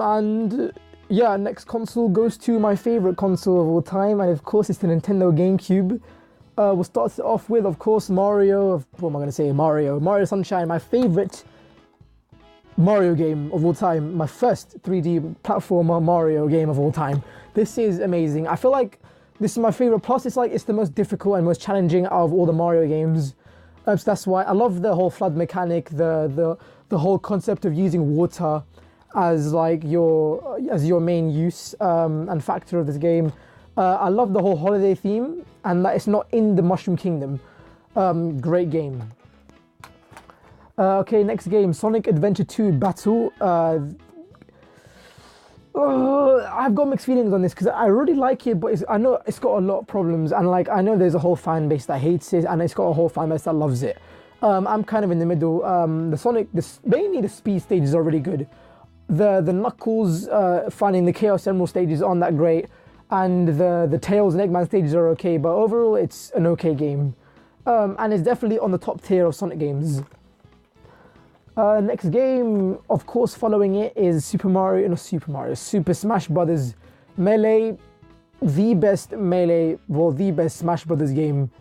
And yeah, next console goes to my favorite console of all time, and of course it's the Nintendo GameCube. We'll start it off with, of course, Mario. What am I going to say? Mario Sunshine, my favorite Mario game of all time. My first 3D platformer Mario game of all time. This is amazing. I feel like this is my favorite. Plus, it's the most difficult and most challenging out of all the Mario games. So that's why I love the whole flood mechanic, the whole concept of using water as like your main use and factor of this game. I love the whole holiday theme and that it's not in the Mushroom Kingdom. Great game. Okay, next game, Sonic Adventure 2 Battle. I've got mixed feelings on this because I really like it, but I know it's got a lot of problems, and like I know there's a whole fan base that hates it, and it's got a whole fan base that loves it. I'm kind of in the middle. Mainly the speed stages are really good. The Knuckles finding the Chaos Emerald stages aren't that great, and the Tails and Eggman stages are okay, but overall it's an okay game, and it's definitely on the top tier of Sonic games. Next game, of course, following it is Super Smash Brothers Melee, the best Smash Brothers game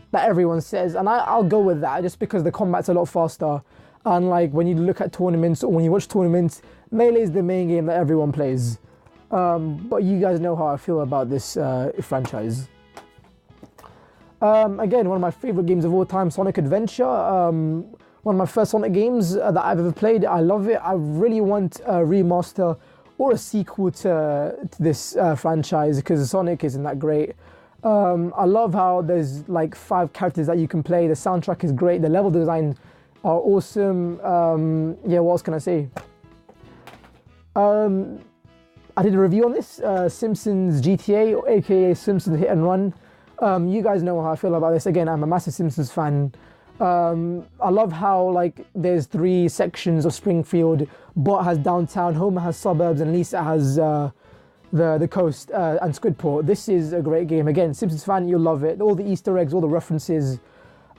that everyone says, and I'll go with that just because the combat's a lot faster, and like when you look at tournaments or when you watch tournaments, Melee is the main game that everyone plays. But you guys know how I feel about this franchise. Again, one of my favorite games of all time, Sonic Adventure. One of my first Sonic games that I've ever played. I love it. I really want a remaster or a sequel to this franchise because Sonic isn't that great. I love how there's like 5 characters that you can play. The soundtrack is great. The level design are awesome. Yeah, what else can I say? I did a review on this, Simpsons GTA, or aka Simpsons Hit and Run. You guys know how I feel about this. Again, I'm a massive Simpsons fan. I love how like there's 3 sections of Springfield. Bart has downtown, Homer has suburbs, and Lisa has the coast and Squidport. This is a great game. Again, Simpsons fan, you'll love it. All the Easter eggs, all the references.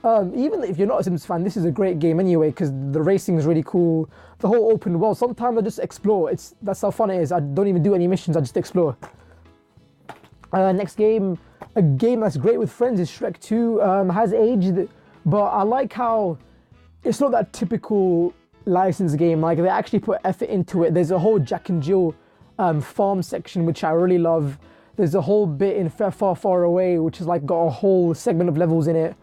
Even if you're not a Simpsons fan, this is a great game anyway because the racing is really cool. The whole open world. Sometimes I just explore. That's how fun it is. I don't even do any missions. I just explore. Next game, a game that's great with friends is Shrek 2. Has aged. But I like how it's not that typical licensed game. Like they actually put effort into it. There's a whole Jack and Jill farm section which I really love. There's a whole bit in Far Far Far Away which has like got a whole segment of levels in it.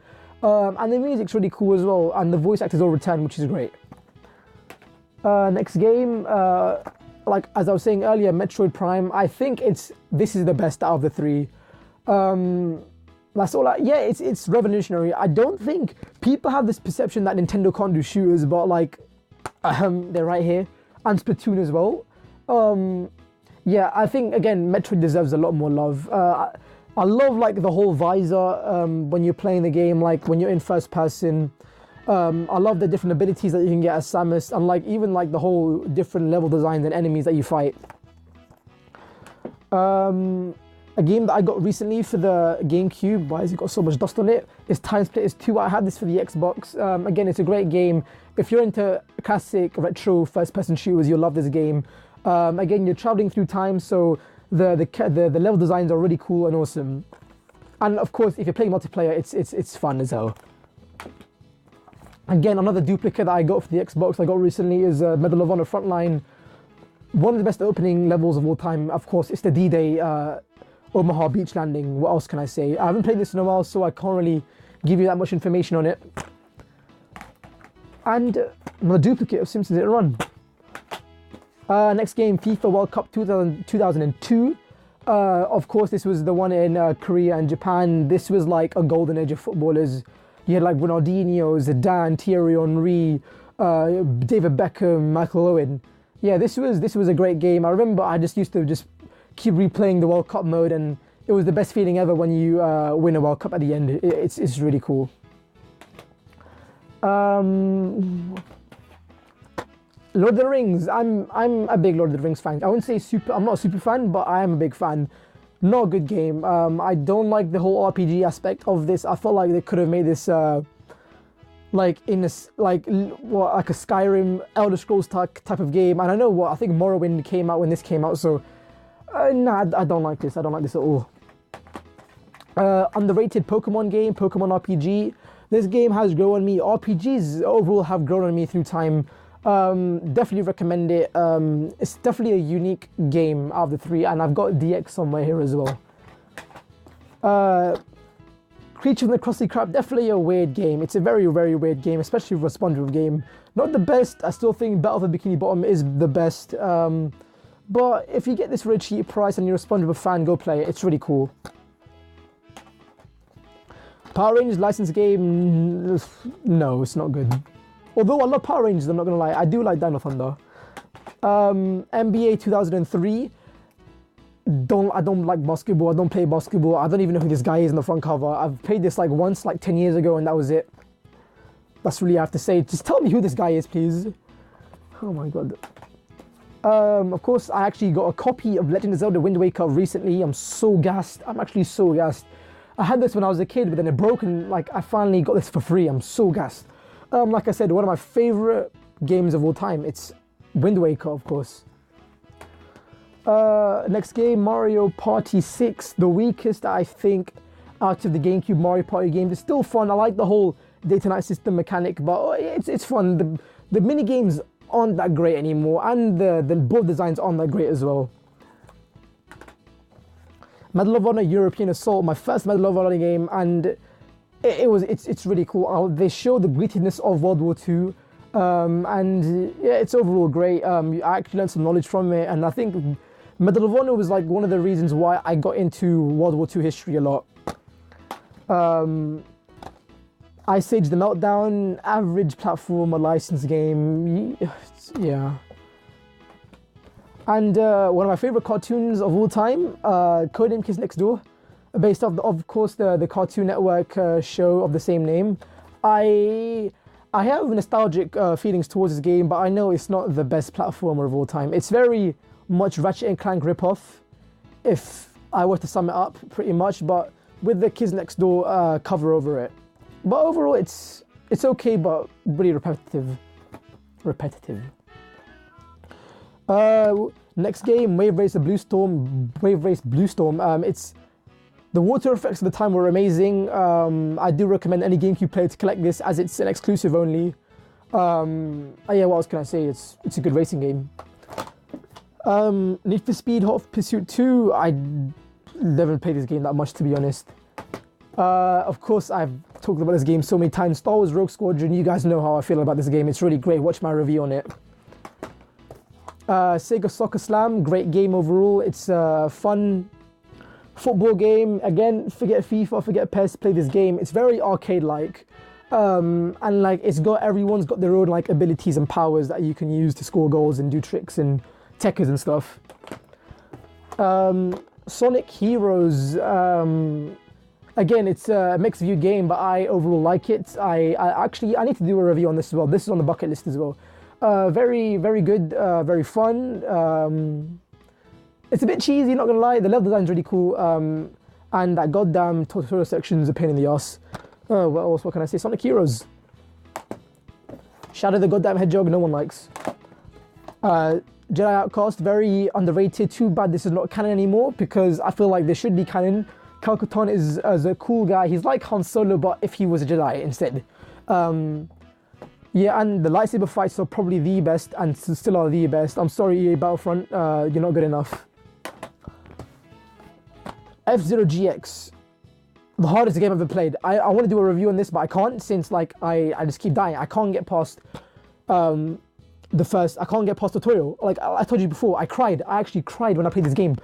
And the music's really cool as well. And the voice actors all return, which is great. Next game, like as I was saying earlier, Metroid Prime. I think this is the best out of the 3. That's all. Yeah, it's revolutionary. I don't think people have this perception that Nintendo can't do shooters, but like, they're right here, and Splatoon as well. Yeah, I think again, Metroid deserves a lot more love. I love like the whole visor when you're playing the game, like when you're in first person. I love the different abilities that you can get as Samus, and like even like the whole different level designs and enemies that you fight. A game that I got recently for the GameCube, why has it got so much dust on it, is Time Splitters 2. I had this for the Xbox. Again, it's a great game. If you're into classic retro first-person shooters, you'll love this game. Again, you're traveling through time, so the level designs are really cool and awesome. And of course, if you're playing multiplayer, it's fun as hell. Again, another duplicate that I got for the Xbox I got recently is Medal of Honor Frontline. One of the best opening levels of all time. Of course, it's the D-Day Omaha beach landing. What else can I say? I haven't played this in a while, so I can't really give you that much information on it. And another duplicate of Simpsons Hit and Run. Next game, FIFA World Cup 2002. Of course, this was the one in Korea and Japan. This was like a golden age of footballers. You had like Ronaldinho, Zidane, Thierry Henry, David Beckham, Michael Owen. Yeah, this was a great game. I remember I just used to keep replaying the World Cup mode, and it was the best feeling ever when you win a World Cup at the end. It's really cool. Lord of the Rings. I'm a big Lord of the Rings fan. I wouldn't say I'm not a super fan, but I am a big fan. Not a good game. I don't like the whole RPG aspect of this. I felt like they could have made this like in this like like a Skyrim, Elder Scrolls type of game. And I know I think Morrowind came out when this came out, so nah, I don't like this. I don't like this at all. Underrated Pokemon game, Pokemon RPG. This game has grown on me. RPGs overall have grown on me through time. Definitely recommend it. It's definitely a unique game out of the three, and I've got DX somewhere here as well. Creature from the Krusty Krab, definitely a weird game. It's a very, very weird game, especially for a SpongeBob game. Not the best. I still think Battle for Bikini Bottom is the best. But if you get this for a cheap price and you're a SpongeBob fan, go play it. It's really cool. Power Rangers licensed game, no, it's not good. Although I love Power Rangers, I'm not gonna lie, I do like Dino Thunder. NBA 2003. I don't like basketball. I don't play basketball. I don't even know who this guy is in the front cover. I've played this like once, like 10 years ago, and that was it. That's really all I have to say. Just tell me who this guy is, please. Oh my god. Of course, I actually got a copy of Legend of Zelda Wind Waker recently. I'm so gassed. I'm actually so gassed. I had this when I was a kid, but then it broke, and like I finally got this for free. I'm so gassed. Like I said, one of my favorite games of all time. It's Wind Waker, of course. Next game, Mario Party 6, the weakest, I think, out of the GameCube Mario Party games. It's still fun. I like the whole day-to-night system mechanic, but it's fun. The mini games aren't that great anymore, and the board designs aren't that great as well. Medal of Honor European Assault, my first Medal of Honor game, and it's really cool. They show the grittiness of World War II, and yeah, it's overall great. I actually learned some knowledge from it, and I think Medal of Honor was like one of the reasons why I got into World War II history a lot. Ice Age The Meltdown, average platformer license game, yeah. And one of my favorite cartoons of all time, Codename Kids Next Door, based off, of course, the Cartoon Network show of the same name. I have nostalgic feelings towards this game, but I know it's not the best platformer of all time. It's very much Ratchet & Clank ripoff, if I were to sum it up, pretty much, but with the Kids Next Door cover over it. But overall, it's okay, but really repetitive. Next game, Wave Race Blue Storm. It's the water effects at the time were amazing. I do recommend any GameCube player to collect this, as it's an exclusive only. Yeah, what else can I say? It's a good racing game. Need for Speed Hot Pursuit 2. I never played this game that much, to be honest. Of course, I've talked about this game so many times. Star Wars Rogue Squadron. You guys know how I feel about this game. It's really great. Watch my review on it. Sega Soccer Slam, great game overall. It's a fun football game. Again, forget FIFA, forget PES, play this game. It's very arcade-like. And like everyone's got their own like abilities and powers that you can use to score goals and do tricks and techers and stuff. Sonic Heroes, again, it's a mixed view game, but I overall like it. I need to do a review on this as well. This is on the bucket list as well. Very, very good, very fun. It's a bit cheesy, not gonna lie. The level design's really cool, and that goddamn tutorial section's a pain in the ass. What else? What can I say? Sonic Heroes. Shadow the goddamn Hedgehog, no one likes. Jedi Outcast, very underrated. Too bad this is not canon anymore, because I feel like there should be canon. Cal Katarn is a cool guy. He's like Han Solo, but if he was a Jedi instead. Yeah, and the lightsaber fights are probably the best, and still are the best. I'm sorry, EA Battlefront, you're not good enough. F-Zero GX, the hardest game I've ever played. I want to do a review on this, but I can't, since like I just keep dying. I can't get past I can't get past tutorial. Like I told you before, I actually cried when I played this game.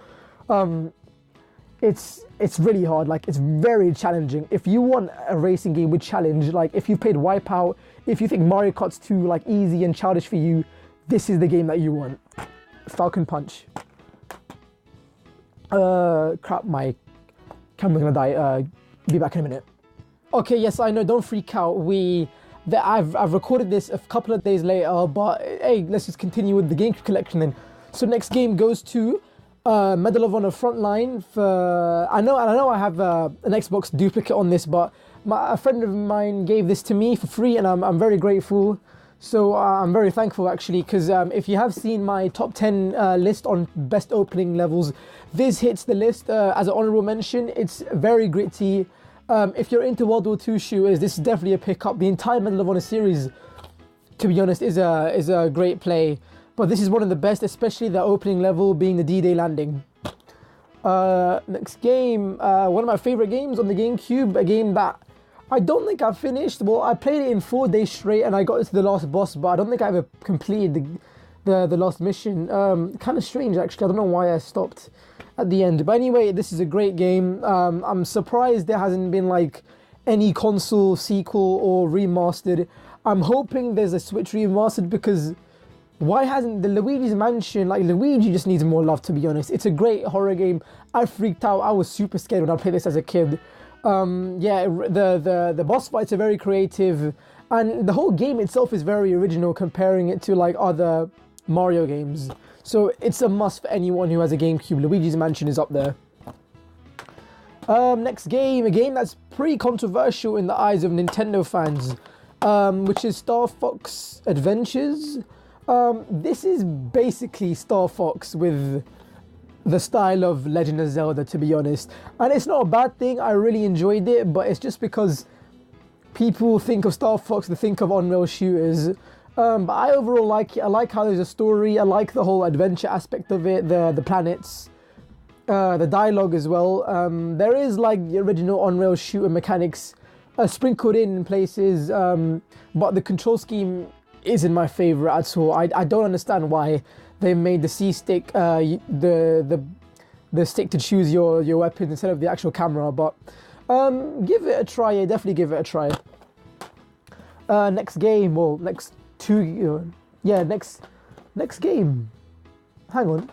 It's really hard. Like, it's very challenging. If you want a racing game with challenge, like if you played Wipeout, if you think Mario Kart's too like easy and childish for you, this is the game that you want. Falcon Punch. Crap, my camera's gonna die. Be back in a minute. Okay, yes, I know, don't freak out. I've recorded this a couple of days later, but hey, let's just continue with the GameCube collection then. So next game goes to Medal of Honor Frontline. I know I have an Xbox duplicate on this, but a friend of mine gave this to me for free, and I'm very grateful. So I'm very thankful actually, because if you have seen my top 10 list on best opening levels, this hits the list as an honorable mention. It's very gritty. If you're into World War II shooters, this is definitely a pick-up. The entire Medal of Honor series, to be honest, is a great play. But this is one of the best, especially the opening level being the D-Day landing. Next game, one of my favorite games on the GameCube, a game that I don't think I've finished. Well, I played it in 4 days straight and I got to the last boss, but I don't think I ever completed the last mission. Kind of strange actually, I don't know why I stopped at the end. But anyway, this is a great game. I'm surprised there hasn't been like any console sequel or remastered. I'm hoping there's a Switch remastered, because why hasn't the Luigi's Mansion, like Luigi just needs more love, to be honest. It's a great horror game. I freaked out, I was super scared when I played this as a kid. Yeah, the boss fights are very creative, and the whole game itself is very original comparing it to like other Mario games. So it's a must for anyone who has a GameCube. Luigi's Mansion is up there. Next game, a game that's pretty controversial in the eyes of Nintendo fans, which is Star Fox Adventures. This is basically Star Fox with the style of Legend of Zelda, to be honest. And it's not a bad thing, I really enjoyed it, but it's just because people think of Star Fox, they think of on-rail shooters. But I overall like it. I like how there's a story, I like the whole adventure aspect of it, the planets, the dialogue as well. There is like the original on-rail shooter mechanics sprinkled in places, but the control scheme isn't my favorite at all. I don't understand why they made the C stick the stick to choose your weapon instead of the actual camera, but give it a try. Yeah, definitely give it a try. Next game, well, next two, yeah, next game. Hang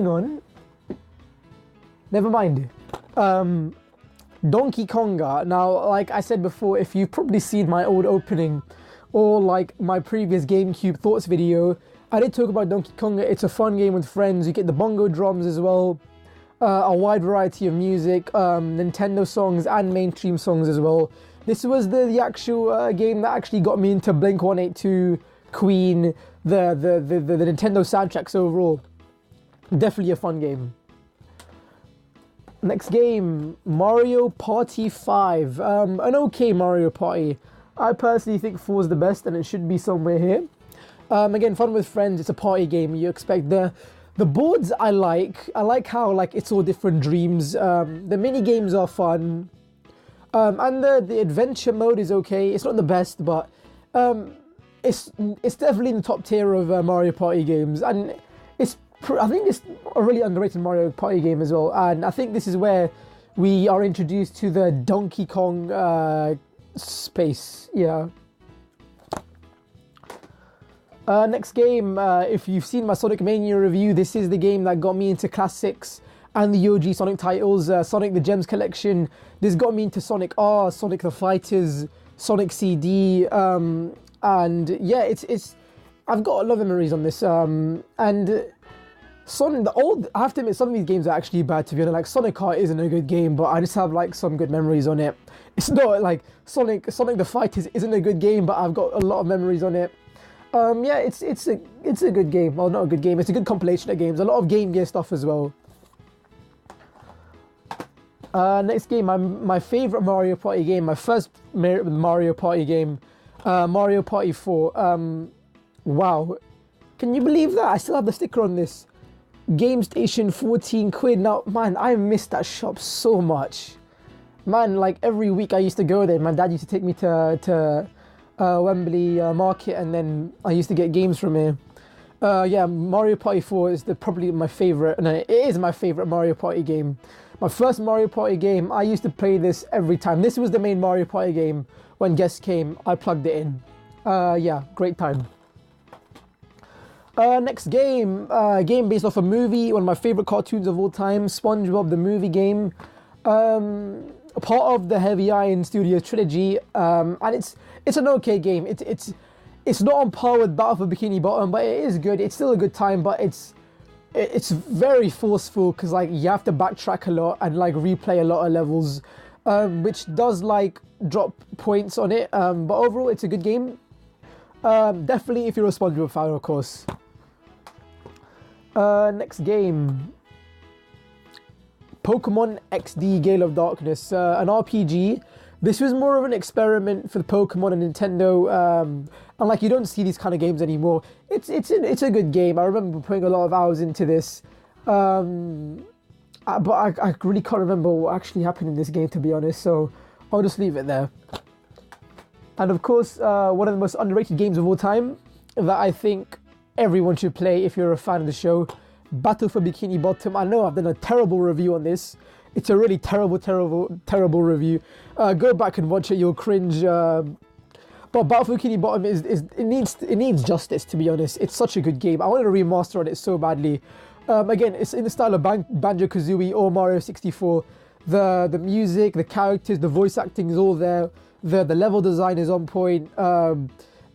on. Never mind. Donkey Konga. Now, like I said before, if you've probably seen my old opening or like my previous GameCube thoughts video, I did talk about Donkey Konga. It's a fun game with friends. You get the bongo drums as well, a wide variety of music, Nintendo songs and mainstream songs as well. This was the actual game that actually got me into Blink-182, Queen, the Nintendo soundtracks overall. Definitely a fun game. Next game, Mario Party 5. An okay Mario Party. I personally think 4 is the best and it should be somewhere here. Again, fun with friends, it's a party game. You expect the boards I like how like it's all different dreams. The mini games are fun. And the adventure mode is okay. It's not the best, but it's definitely in the top tier of Mario Party games. And I think it's a really underrated Mario Party game as well. And I think this is where we are introduced to the Donkey Kong space. Yeah. Next game, if you've seen my Sonic Mania review, this is the game that got me into classics and the OG Sonic titles. Sonic the Gems Collection. This got me into Sonic R, Sonic the Fighters, Sonic CD, and yeah, it's I've got a lot of memories on this. And Sonic, I have to admit, some of these games are actually bad, to be honest. Like Sonic Art isn't a good game, but I just have like some good memories on it. It's not like Sonic the Fighters isn't a good game, but I've got a lot of memories on it. Yeah, it's a good game. Well, not a good game. It's a good compilation of games. A lot of Game Gear stuff as well. Next game, my favorite Mario Party game, my first Mario Party game, Mario Party 4. Wow, can you believe that? I still have the sticker on this. Game Station, 14 quid. Now, man, I missed that shop so much. Man, like every week I used to go there. My dad used to take me to Wembley Market, and then I used to get games from here. Yeah, Mario Party 4 is probably my favorite. No, it is my favorite Mario Party game. My first Mario Party game, I used to play this every time. This was the main Mario Party game. When guests came, I plugged it in. Yeah, great time. Next game, game based off a movie, one of my favorite cartoons of all time, SpongeBob the movie game. A part of the Heavy Iron Studios trilogy, and it's an okay game. It's not on par with Battle for Bikini Bottom, but it is good. It's still a good time, but it's it's very forceful because like you have to backtrack a lot and like replay a lot of levels, which does like drop points on it. But overall, it's a good game. Definitely if you're a responsible fan, of course. Next game, Pokemon XD Gale of Darkness, an RPG. This was more of an experiment for the Pokemon and Nintendo, and like you don't see these kind of games anymore. It's a good game. I remember putting a lot of hours into this, but I really can't remember what actually happened in this game, to be honest. So I'll just leave it there. And of course, one of the most underrated games of all time that I think everyone should play if you're a fan of the show, Battle for Bikini Bottom. I know I've done a terrible review on this. It's a really terrible review. Go back and watch it, you'll cringe. But Battle for Bikini Bottom it needs justice, to be honest. It's such a good game. I wanted to remaster on it so badly. Again, it's in the style of Banjo-Kazooie or Mario 64. The music, the characters, the voice acting is all there. The level design is on point.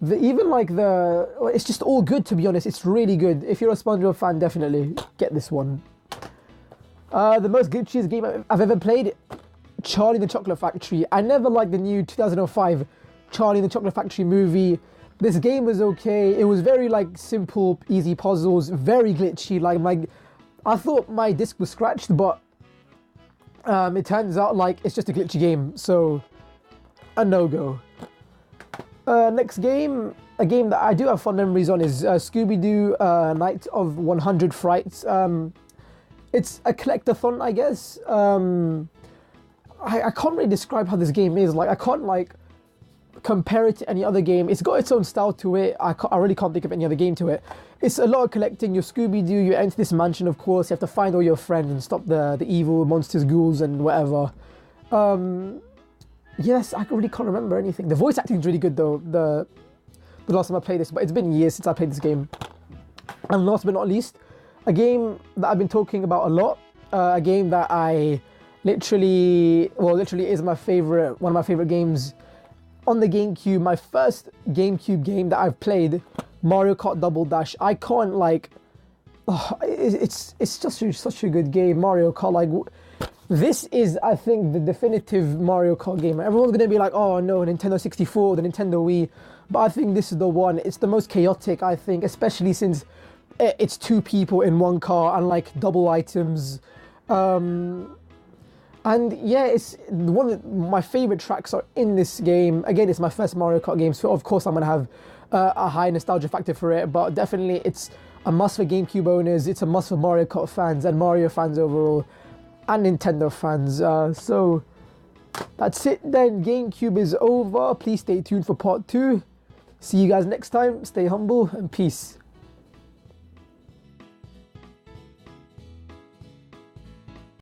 It's just all good, to be honest. It's really good. If you're a SpongeBob fan, definitely get this one. The most glitchiest game I've ever played, Charlie and the Chocolate Factory. I never liked the new 2005 Charlie and the Chocolate Factory movie. This game was okay. It was very like simple, easy puzzles, very glitchy. Like I thought my disc was scratched, but it turns out like it's just a glitchy game. So a no-go. Next game, a game that I do have fond memories on is Scooby-Doo Night of 100 Frights. It's a collectathon, I guess. I can't really describe how this game is. Like, I can't like compare it to any other game. It's got its own style to it. I really can't think of any other game to it. It's a lot of collecting. You're Scooby-Doo, you enter this mansion, of course. You have to find all your friends and stop the evil monsters, ghouls, and whatever. Yes, I really can't remember anything. The voice acting is really good, though. The last time I played this, but it's been years since I played this game. And last but not least, a game that I've been talking about a lot. A game that I literally is my favorite, one of my favorite games on the GameCube. My first GameCube game that I've played, Mario Kart Double Dash. I can't like, it's just such a good game, Mario Kart. Like, this is, I think, the definitive Mario Kart game. Everyone's gonna be like, oh no, Nintendo 64, the Nintendo Wii, but I think this is the one. It's the most chaotic, I think, especially since it's two people in one car and like double items. And yeah, it's one of my favorite tracks are in this game. Again, it's my first Mario Kart game, so of course I'm gonna have a high nostalgia factor for it, but definitely it's a must for GameCube owners. It's a must for Mario Kart fans and Mario fans overall, and Nintendo fans. So that's it then. GameCube is over. Please stay tuned for part 2. See you guys next time. Stay humble and peace.